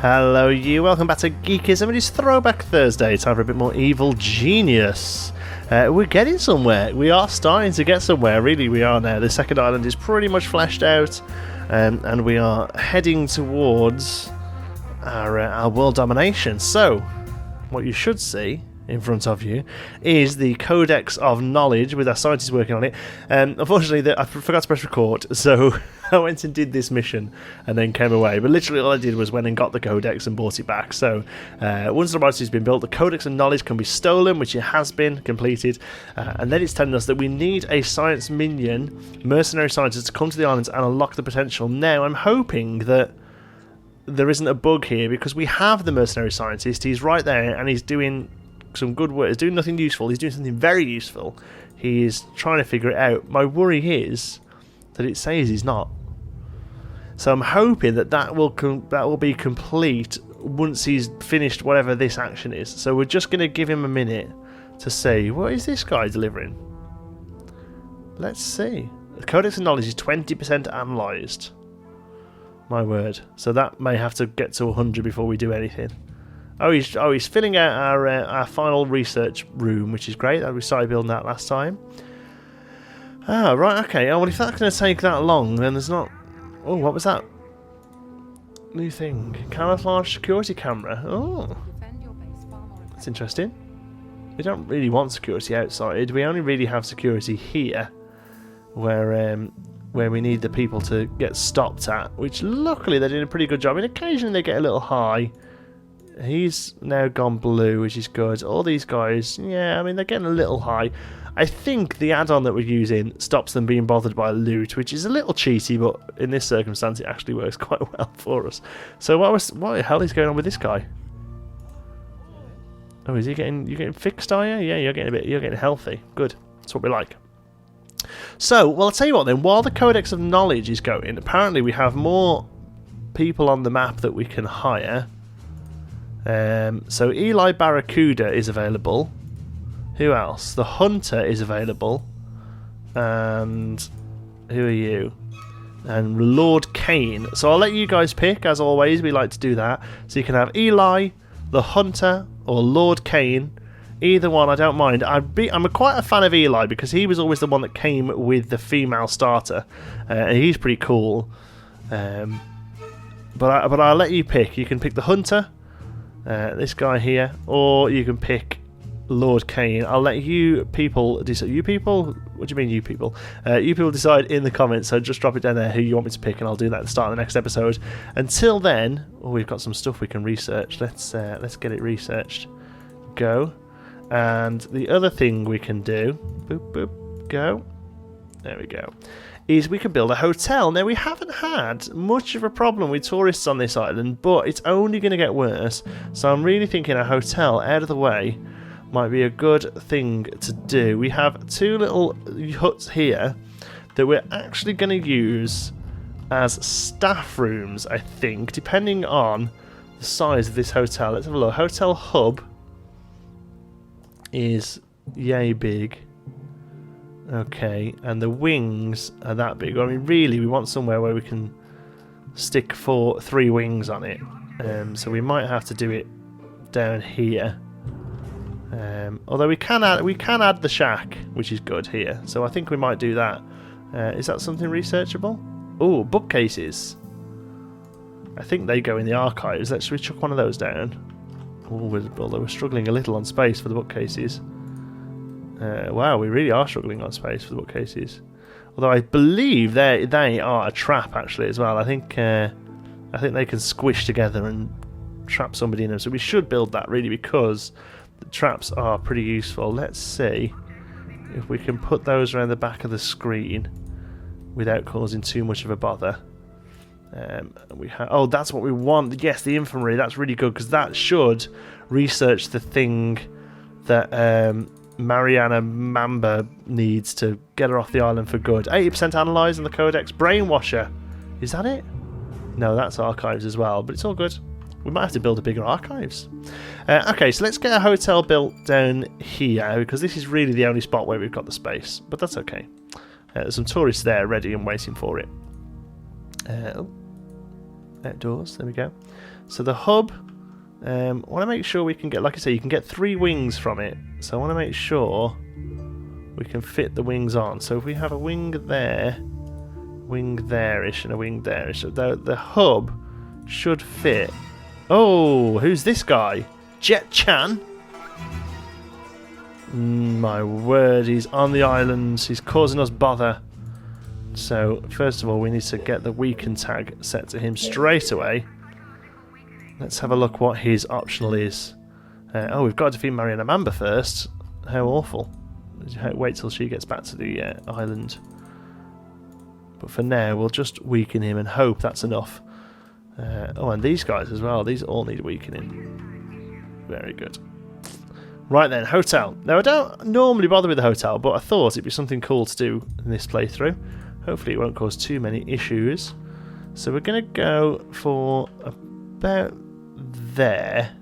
Hello you, welcome back to Geekism. It is Throwback Thursday, time for a bit more evil genius. We're getting somewhere. We are starting to get somewhere, really we are now. The second island is pretty much fleshed out, and we are heading towards our world domination. So, what you should see in front of you is the Codex of Knowledge with our scientists working on it. Unfortunately, I forgot to press record, so I went and did this mission and then came away. But literally all I did was went and got the Codex and brought it back. So once the laboratory has been built, the Codex of Knowledge can be stolen, which it has been completed. And then it's telling us that we need a science minion, mercenary scientist, to come to the islands and unlock the potential. Now, I'm hoping that there isn't a bug here, because we have the mercenary scientist. He's right there and he's doing some good work. He's doing nothing useful. He's doing something very useful. He is trying to figure it out. My worry is that it says he's not. So I'm hoping that will be complete once he's finished whatever this action is. So we're just going to give him a minute to see, what is this guy delivering? Let's see. The Codex of Knowledge is 20% analysed. My word. So that may have to get to 100 before we do anything. Oh, he's filling out our final research room, which is great. We started building that last time. Ah, right, okay. Oh, well, if that's going to take that long, then there's not... Oh, what was that? New thing. Camouflage security camera. Oh. That's interesting. We don't really want security outside. We only really have security here, where we need the people to get stopped at, which luckily they're doing a pretty good job. And occasionally they get a little high. He's now gone blue, which is good. All these guys, yeah, I mean, they're getting a little high. I think the add-on that we're using stops them being bothered by loot, which is a little cheaty, but in this circumstance it actually works quite well for us. So what the hell is going on with this guy? Oh, is he getting... You're getting fixed, are you? Yeah, you're getting healthy. Good. That's what we like. So, well, I'll tell you what then. While the Codex of Knowledge is going, apparently we have more people on the map that we can hire. So Eli Barracuda is available. Who else? The Hunter is available. And who are you? And Lord Kane. So I'll let you guys pick, as always. We like to do that. So you can have Eli, the Hunter, or Lord Kane. Either one, I don't mind. I'm quite a fan of Eli, because he was always the one that came with the female starter. And he's pretty cool. But I'll let you pick. You can pick the Hunter, this guy here, or you can pick Lord Kane. I'll let you people decide. You people? What do you mean, you people? You people decide in the comments, so just drop it down there who you want me to pick, and I'll do that at the start of the next episode. Until then, we've got some stuff we can research. Let's get it researched. Go. And the other thing we can do, boop, boop, go. There we go. Is we can build a hotel. Now, we haven't had much of a problem with tourists on this island, but it's only going to get worse. So I'm really thinking a hotel out of the way might be a good thing to do. We have two little huts here that we're actually going to use as staff rooms, I think, depending on the size of this hotel. Let's have a look. Hotel hub is yay big. Okay, and the wings are that big. I mean, really, we want somewhere where we can stick 3 wings on it. So we might have to do it down here. Although we can add the shack, which is good here. So I think we might do that. Is that something researchable? Oh, bookcases. I think they go in the archives. Should we chuck one of those down? Although we're struggling a little on space for the bookcases. Wow, we really are struggling on space for the bookcases. Although I believe they are a trap actually as well. I think they can squish together and trap somebody in them. So we should build that really, because the traps are pretty useful. Let's see if we can put those around the back of the screen without causing too much of a bother. Oh, that's what we want. Yes, the infamy. That's really good, because that should research the thing that Mariana Mamba needs to get her off the island for good. 80% analysed on the Codex. Brainwasher. Is that it? No, that's archives as well, but it's all good. We might have to build a bigger archives. Okay, so let's get a hotel built down here, because this is really the only spot where we've got the space. But that's okay. There's some tourists there ready and waiting for it. outdoors. There we go. So the hub, I want to make sure we can get, like I say, you can get 3 wings from it. So I want to make sure we can fit the wings on. So if we have a wing there, wing there-ish, and a wing there-ish, the hub should fit. Oh, who's this guy? Jet Chan? My word, he's on the islands. He's causing us bother. So, first of all, we need to get the weaken tag set to him straight away. Let's have a look what his optional is. Oh, we've got to defeat Mariana Mamba first. How awful. Wait till she gets back to the island. But for now, we'll just weaken him and hope that's enough. Oh, and these guys as well. These all need weakening. Very good. Right then, hotel. Now, I don't normally bother with the hotel, but I thought it'd be something cool to do in this playthrough. Hopefully it won't cause too many issues. So we're going to go for about there.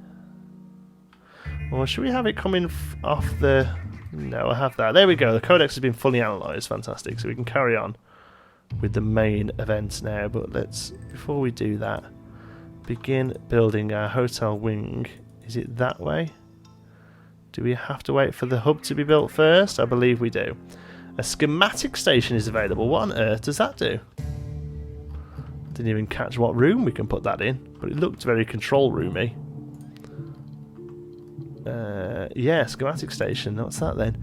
Or should we have it coming off the... No, I have that. There we go. The codex has been fully analysed. Fantastic. So we can carry on with the main event now. But let's, before we do that, begin building our hotel wing. Is it that way? Do we have to wait for the hub to be built first? I believe we do. A schematic station is available. What on earth does that do? Didn't even catch what room we can put that in, but it looked very control roomy. Yeah, schematic station. What's that then?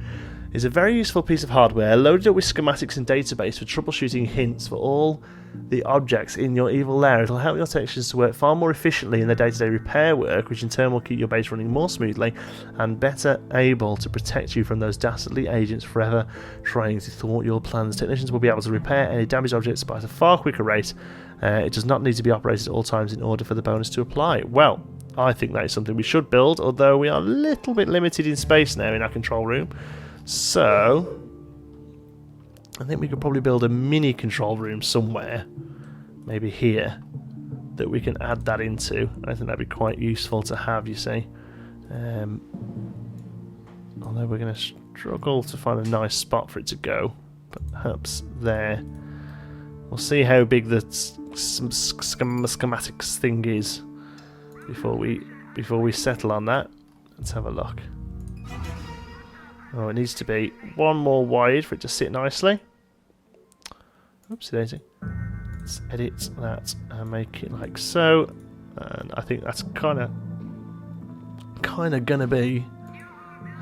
Is a very useful piece of hardware loaded up with schematics and database for troubleshooting hints for all the objects in your evil lair. It'll help your technicians to work far more efficiently in their day-to-day repair work, which in turn will keep your base running more smoothly and better able to protect you from those dastardly agents forever trying to thwart your plans. Technicians will be able to repair any damaged objects by a far quicker rate. It does not need to be operated at all times in order for the bonus to apply. Well, I think that is something we should build, although we are a little bit limited in space now in our control room. So, I think we could probably build a mini control room somewhere, maybe here, that we can add that into. I think that'd be quite useful to have, you see. Although we're going to struggle to find a nice spot for it to go, perhaps there. We'll see how big the schematics thing is before we settle on that. Let's have a look. Oh, it needs to be one more wide for it to sit nicely. Oopsie daisy. Let's edit that and make it like so. And I think that's kind of gonna be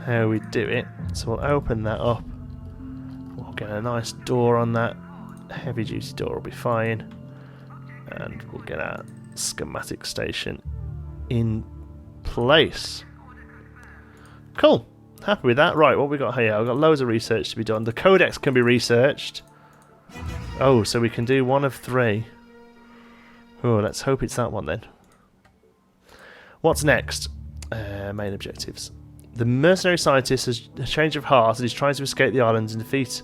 how we do it. So we'll open that up. We'll get a nice door on that. Heavy duty door will be fine. And we'll get our schematic station in place. Cool. Happy with that. Right, what we got here? I've got loads of research to be done. The codex can be researched. Oh, so we can do one of 3. Oh, let's hope it's that one then. What's next? Main objectives. The mercenary scientist has a change of heart and is trying to escape the islands and defeat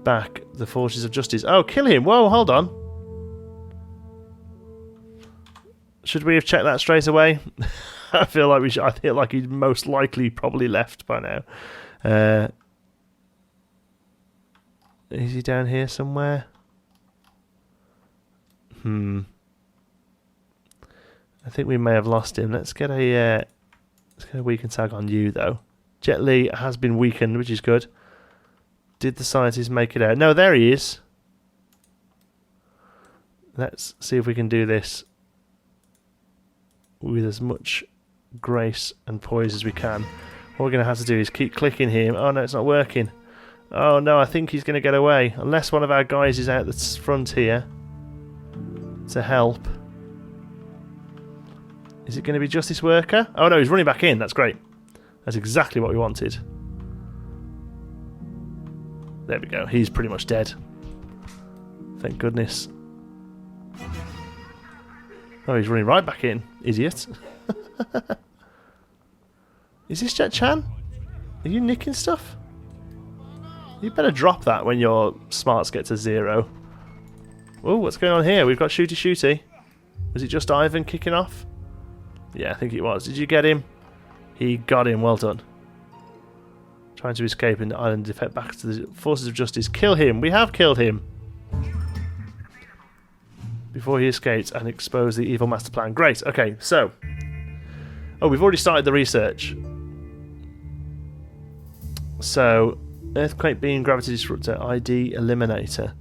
back the forces of justice. Oh, kill him! Whoa, hold on. Should we have checked that straight away? I feel like we should. I feel like he's most likely probably left by now. Is he down here somewhere? I think we may have lost him. Let's get a weaken tag on you though. Jet Li has been weakened, which is good. Did the scientist make it out? No, there he is. Let's see if we can do this with as much grace and poise as we can. What we're going to have to do is keep clicking him. Oh no, it's not working. Oh no, I think he's going to get away. Unless one of our guys is out the front here to help. Is it going to be Justice Worker? Oh no, he's running back in. That's great. That's exactly what we wanted. There we go. He's pretty much dead. Thank goodness. Oh, he's running right back in. Idiot. Is this Jet Chan? Are you nicking stuff? You better drop that when your smarts get to 0. Oh, what's going on here? We've got shooty shooty. Was it just Ivan kicking off? Yeah, I think it was. Did you get him? He got him. Well done. Trying to escape in the island, defect back to the forces of justice. Kill him. We have killed him. before he escapes and expose the evil master plan. Great. Okay, so... Oh, we've already started the research. So, earthquake beam, gravity disruptor, ID eliminator.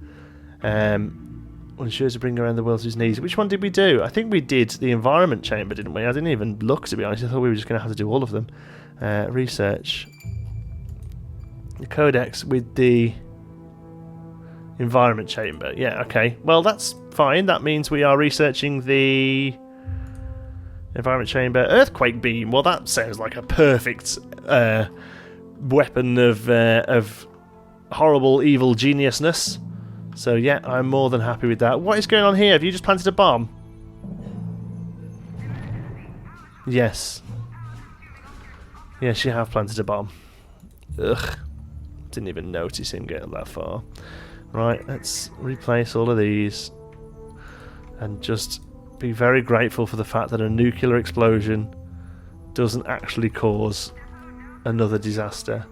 Ensures to bring around the world to his knees. Which one did we do? I think we did the environment chamber, didn't we? I didn't even look, to be honest. I thought we were just going to have to do all of them. Research. The codex with the environment chamber. Yeah, okay. Well, that's fine. That means we are researching the environment chamber. Earthquake beam. Well, that sounds like a perfect weapon of horrible, evil geniusness. So, yeah, I'm more than happy with that. What is going on here? Have you just planted a bomb? Yes. Yes, you have planted a bomb. Ugh. Didn't even notice him get that far. Right, let's replace all of these. And just be very grateful for the fact that a nuclear explosion doesn't actually cause another disaster.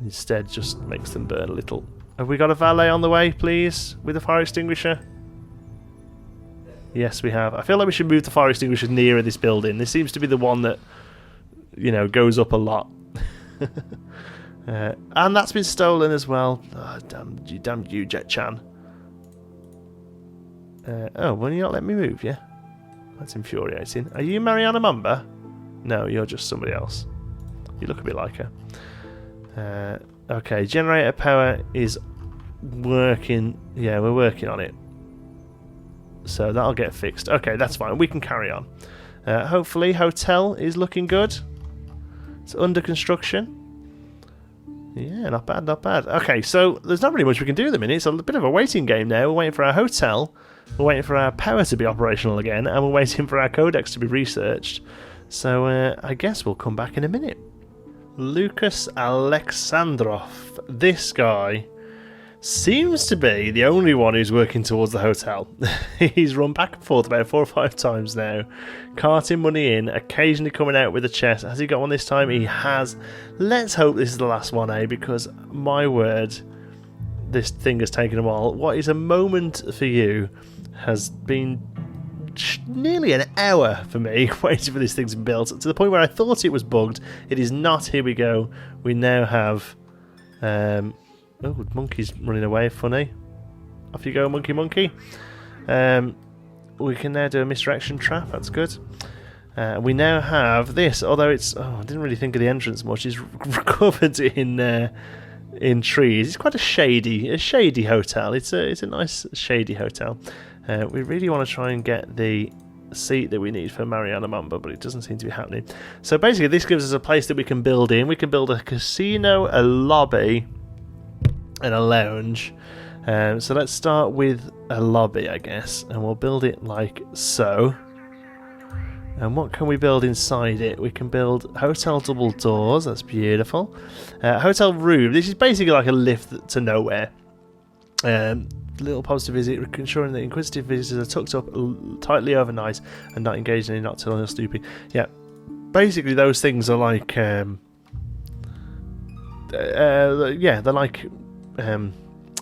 Instead, just makes them burn a little. Have we got a valet on the way, please, with a fire extinguisher? Yes, we have. I feel like we should move the fire extinguisher nearer this building. This seems to be the one that, you know, goes up a lot. And that's been stolen as well. Oh, damn you, Jet-chan. Oh, will you not let me move, yeah? That's infuriating. Are you Mariana Mamba? No, you're just somebody else. You look a bit like her. Okay, generator power is working. Yeah, we're working on it. So that'll get fixed. Okay, that's fine. We can carry on. Hopefully, hotel is looking good. It's under construction. Yeah, not bad, not bad. Okay, so there's not really much we can do at the minute. It's a bit of a waiting game now. We're waiting for our hotel. We're waiting for our power to be operational again. And we're waiting for our codex to be researched. So I guess we'll come back in a minute. Lucas Alexandrov. This guy seems to be the only one who's working towards the hotel. He's run back and forth about 4 or 5 times now, carting money in, occasionally coming out with a chest. Has he got one this time? He has. Let's hope this is the last one, eh? Because, my word, this thing has taken a while. What is a moment for you has been nearly an hour for me waiting for this thing to be built, to the point where I thought it was bugged. It is not. Here we go. We now have... oh, monkey's running away. Funny. Off you go, monkey. We can now do a misdirection trap. That's good. We now have this, although it's... Oh, I didn't really think of the entrance much. It's covered in trees. It's quite a shady hotel. It's a nice shady hotel. We really want to try and get the seat that we need for Mariana Mamba, but it doesn't seem to be happening. So basically, this gives us a place that we can build in. We can build a casino, a lobby, and a lounge. So let's start with a lobby, I guess, and we'll build it like so. And what can we build inside it? We can build hotel double doors. That's beautiful. Hotel room. This is basically like a lift to nowhere. Little pubs to visit, ensuring that inquisitive visitors are tucked up tightly overnight and not engaged in any nocturnal stupid. Yeah, basically those things are like, yeah, they're like,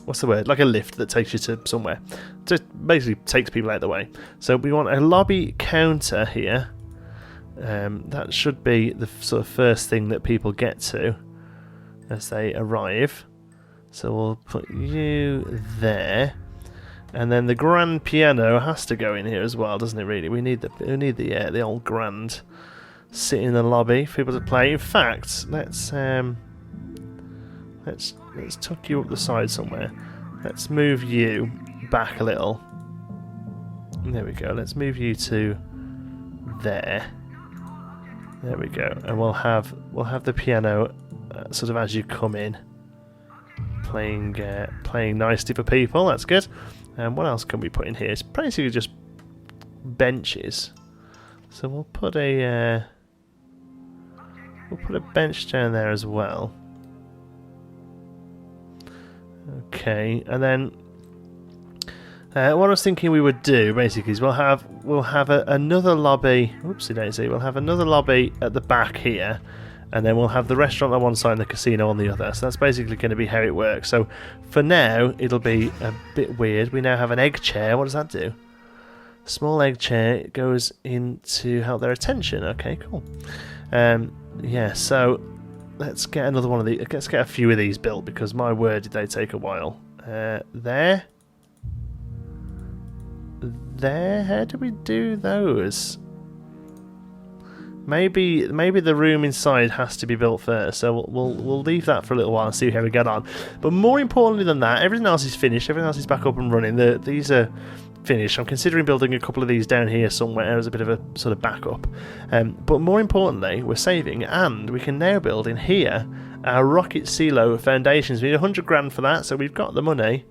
what's the word? Like a lift that takes you to somewhere. Just basically takes people out of the way. So we want a lobby counter here. That should be the sort of first thing that people get to as they arrive. So we'll put you there, and then the grand piano has to go in here as well, doesn't it? Really, we need the old grand sitting in the lobby for people to play. In fact, let's tuck you up the side somewhere. Let's move you back a little. There we go. Let's move you to there. There we go, and we'll have the piano sort of as you come in. Playing nicely for people. That's good. And what else can we put in here? It's basically just benches. So we'll put a bench down there as well. Okay, and then what I was thinking we would do basically is we'll have another lobby. Oopsie daisy. We'll have another lobby at the back here. and then we'll have the restaurant on one side and the casino on the other. So that's basically going to be how it works. So for now, it'll be a bit weird. We now have an egg chair. What does that do? Small egg chair goes in to help their attention. Okay, cool. Yeah, so let's get another one of these. Let's get a few of these built, because my word, did they take a while. There. How do we do those? Maybe the room inside has to be built first, so we'll leave that for a little while and see how we get on. But more importantly than that, everything else is finished. Everything else is back up and running. These are finished. I'm considering building a couple of these down here somewhere as a bit of a sort of backup. But more importantly, we're saving, and we can now build in here our rocket silo foundations. We need 100 grand for that, so we've got the money.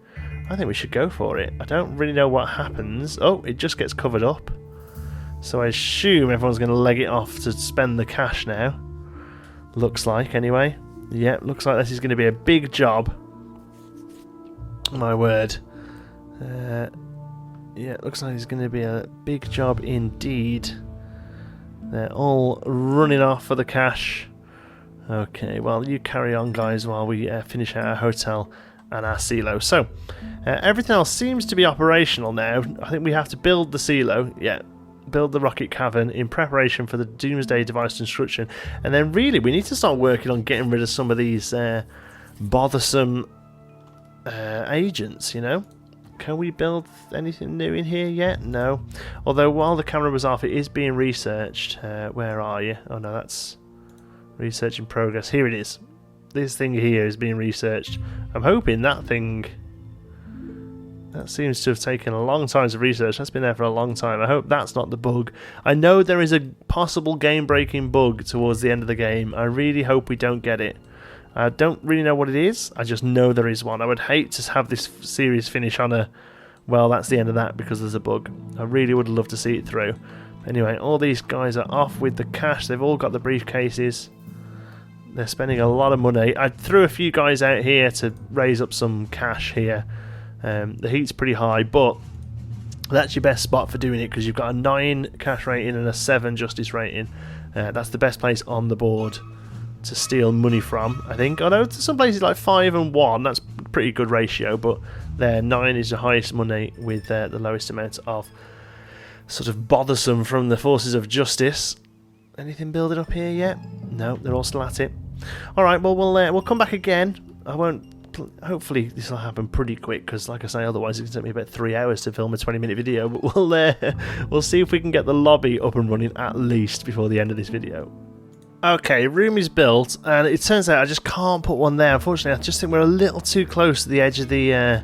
I think we should go for it. I don't really know what happens. Oh, it just gets covered up. So I assume everyone's going to leg it off to spend the cash now. Looks like, anyway. Yeah, looks like this is going to be a big job. My word. Yeah, it looks like it's going to be a big job indeed. They're all running off for the cash. Okay, well, you carry on, guys, while we finish our hotel and our silo. So, everything else seems to be operational now. I think we have to build the silo. Yeah. Build the rocket cavern in preparation for the Doomsday device construction, and then really we need to start working on getting rid of some of these bothersome agents, you know. Can we build anything new in here yet? No. Although while the camera was off, it is being researched. Where are you? Oh no, that's research in progress. Here it is. This thing here is being researched. I'm hoping that thing... That seems to have taken a long time to research. That's been there for a long time. I hope that's not the bug. I know there is a possible game-breaking bug towards the end of the game. I really hope we don't get it. I don't really know what it is. I just know there is one. I would hate to have this series finish on a, well, that's the end of that because there's a bug. I really would love to see it through. Anyway, all these guys are off with the cash. They've all got the briefcases. They're spending a lot of money. I threw a few guys out here to raise up some cash here. The heat's pretty high, but that's your best spot for doing it because you've got a 9 cash rating and a 7 justice rating. That's the best place on the board to steal money from, I think. Although some places like 5 and 1, that's a pretty good ratio, but there 9 is the highest money with the lowest amount of sort of bothersome from the forces of justice. Anything building up here yet? No, they're all still at it. Alright, well we'll come back again. I won't. Hopefully this will happen pretty quick because, like I say, otherwise it's going to take me about 3 hours to film a 20-minute video. But we'll see if we can get the lobby up and running at least before the end of this video. Okay, room is built, and it turns out I just can't put one there. Unfortunately, I just think we're a little too close to the edge of the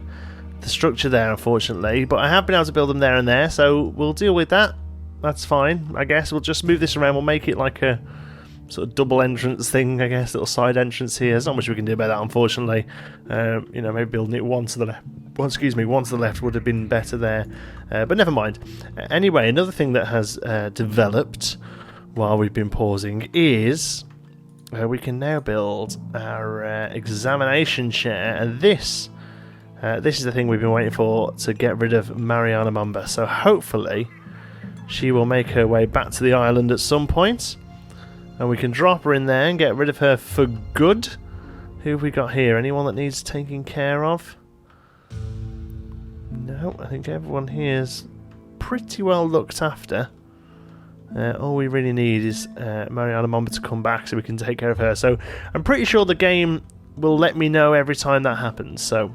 structure there, unfortunately. But I have been able to build them there and there, so we'll deal with that. That's fine, I guess. We'll just move this around. We'll make it like a sort of double entrance thing, I guess, little side entrance here. There's not much we can do about that, unfortunately. You know, maybe building it one to the left. Well, excuse me, one to the left would have been better there, but never mind. Anyway, another thing that has developed while we've been pausing is we can now build our examination chair, and this is the thing we've been waiting for to get rid of Mariana Mamba. So hopefully she will make her way back to the island at some point. And we can drop her in there and get rid of her for good. Who have we got here? Anyone that needs taking care of? No, I think everyone here is pretty well looked after. All we really need is Mariana Mamba to come back so we can take care of her. So I'm pretty sure the game will let me know every time that happens. So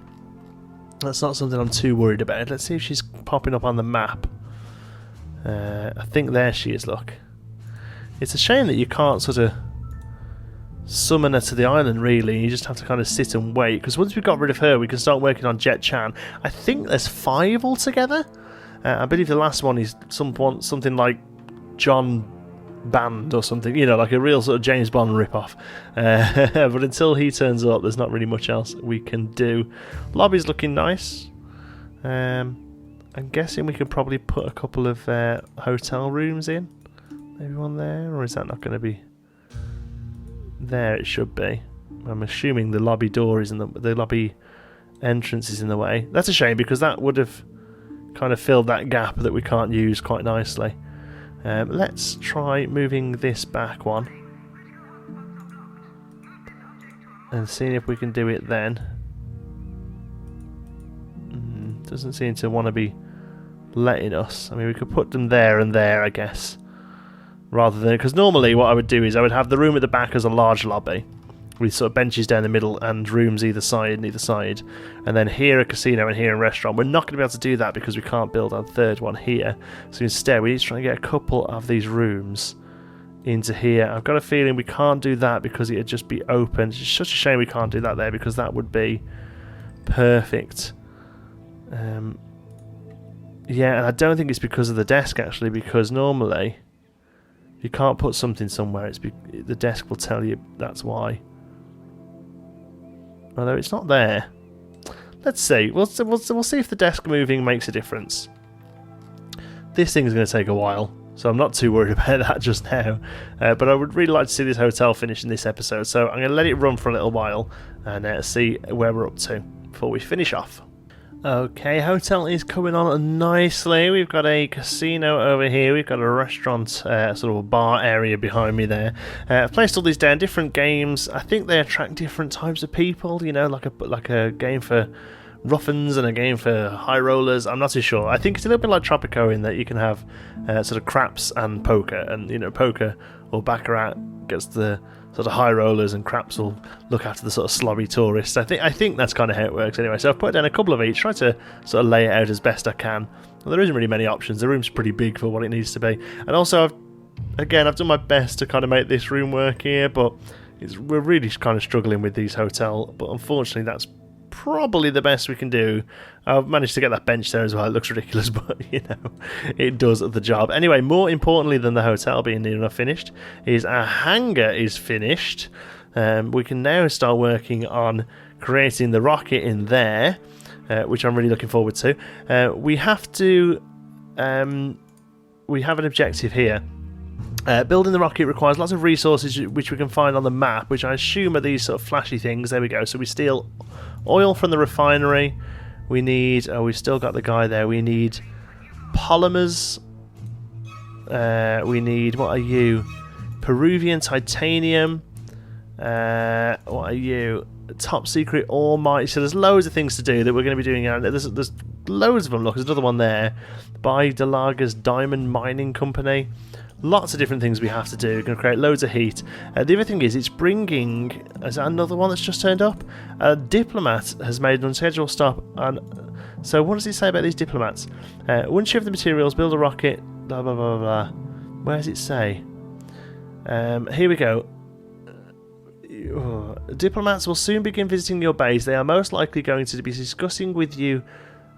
that's not something I'm too worried about. Let's see if she's popping up on the map. I think there she is, look. It's a shame that you can't sort of summon her to the island, really. You just have to kind of sit and wait, because once we've got rid of her, we can start working on Jet Chan. I think there's 5 altogether. I believe the last one is something like John Band or something, you know, like a real sort of James Bond rip-off. But until he turns up, there's not really much else we can do. Lobby's looking nice. I'm guessing we could probably put a couple of hotel rooms in. Maybe one there, or is that not going to be? There it should be. I'm assuming the lobby door is in the lobby entrance is in the way. That's a shame because that would have kind of filled that gap that we can't use quite nicely. Let's try moving this back one. and seeing if we can do it then. Doesn't seem to want to be letting us. I mean, we could put them there and there, I guess, rather than, because normally what I would do is I would have the room at the back as a large lobby with sort of benches down the middle and rooms either side and either side, and then here a casino and here a restaurant. We're not going to be able to do that because we can't build our third one here, so instead we need to try and get a couple of these rooms into here. I've got a feeling we can't do that because it'd just be open. It's such a shame we can't do that there because that would be perfect. Yeah, and I don't think it's because of the desk actually, because normally you can't put something somewhere. The desk will tell you that's why. Although it's not there. Let's see. We'll see if the desk moving makes a difference. This thing's going to take a while, so I'm not too worried about that just now. But I would really like to see this hotel finish in this episode, so I'm going to let it run for a little while and see where we're up to before we finish off. Okay, hotel is coming on nicely. We've got a casino over here. We've got a restaurant, sort of a bar area behind me there. I've placed all these down, different games. I think they attract different types of people, you know, like a game for Ruffins and a game for high rollers. I'm not too sure. I think it's a little bit like Tropico in that you can have sort of craps and poker, and you know, poker or baccarat gets the sort of high rollers and craps will look after the sort of slobby tourists. I think that's kind of how it works anyway. So I've put down a couple of each, try to sort of lay it out as best I can. Well, there isn't really many options. The room's pretty big for what it needs to be, and also I've done my best to kind of make this room work here, but we're really kind of struggling with these hotel. But unfortunately, that's probably the best we can do. I've managed to get that bench there as well. It looks ridiculous, but you know, it does the job. Anyway, more importantly than the hotel being near enough finished is our hangar is finished. We can now start working on creating the rocket in there, which I'm really looking forward to. We have an objective here. Building the rocket requires lots of resources which we can find on the map, which I assume are these sort of flashy things. There we go. So we steal oil from the refinery. We need... Oh, we've still got the guy there. We need polymers. We need... What are you? Peruvian titanium. What are you? Top secret ore mine. So there's loads of things to do that we're going to be doing. There's loads of them. Look, there's another one there. By Delaga's Diamond Mining Company. Lots of different things we have to do. We're going to create loads of heat. The other thing is, it's bringing... Is that another one that's just turned up? A diplomat has made an unscheduled stop. And so what does it say about these diplomats? Once you have the materials, build a rocket. Blah, blah, blah, blah. Where does it say? Here we go. Diplomats will soon begin visiting your base. They are most likely going to be discussing with you...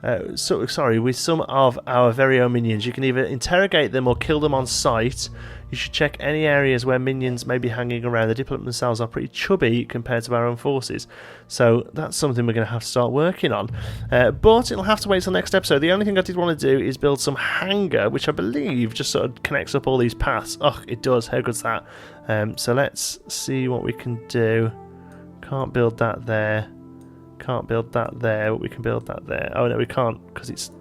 with some of our very own minions. You can either interrogate them or kill them on sight. You should check any areas where minions may be hanging around. The diplomats themselves are pretty chubby compared to our own forces, so that's something we're going to have to start working on. But it'll have to wait till next episode. The only thing I did want to do is build some hangar, which I believe just sort of connects up all these paths. Oh, it does. How good's that? So let's see what we can do. Can't build that there. Can't build that there, but we can build that there. Oh no, we can't because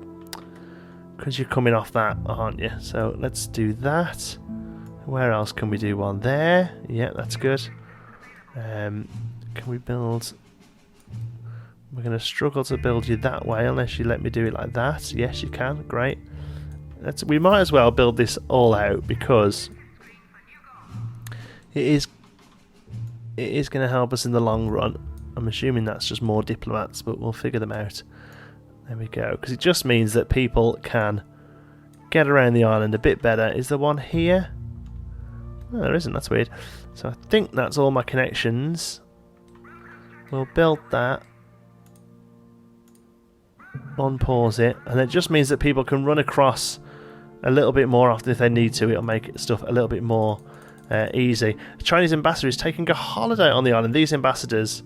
you're coming off that, aren't you? So let's do that. Where else can we do one? There. Yeah, that's good. Can we build... We're going to struggle to build you that way unless you let me do it like that. Yes, you can. Great. We might as well build this all out because it is going to help us in the long run. I'm assuming that's just more diplomats, but we'll figure them out. There we go. Because it just means that people can get around the island a bit better. Is there one here? No, there isn't. That's weird. So I think that's all my connections. We'll build that. Unpause it. And it just means that people can run across a little bit more often if they need to. It'll make stuff a little bit more easy. The Chinese ambassador is taking a holiday on the island. These ambassadors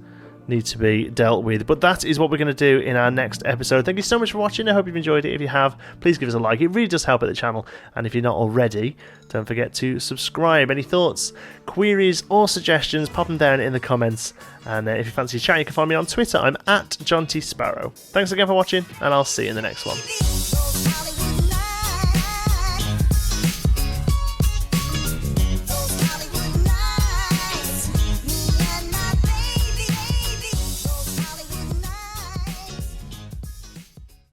need to be dealt with, but that is what we're going to do in our next episode. Thank you so much for watching. I hope you've enjoyed it. If you have, please give us a like. It really does help at the channel, and if you're not already, don't forget to subscribe. Any thoughts, queries or suggestions, pop them down in the comments, and if you fancy chatting, you can find me on Twitter. I'm at John T. Sparrow. Thanks again for watching, and I'll see you in the next one.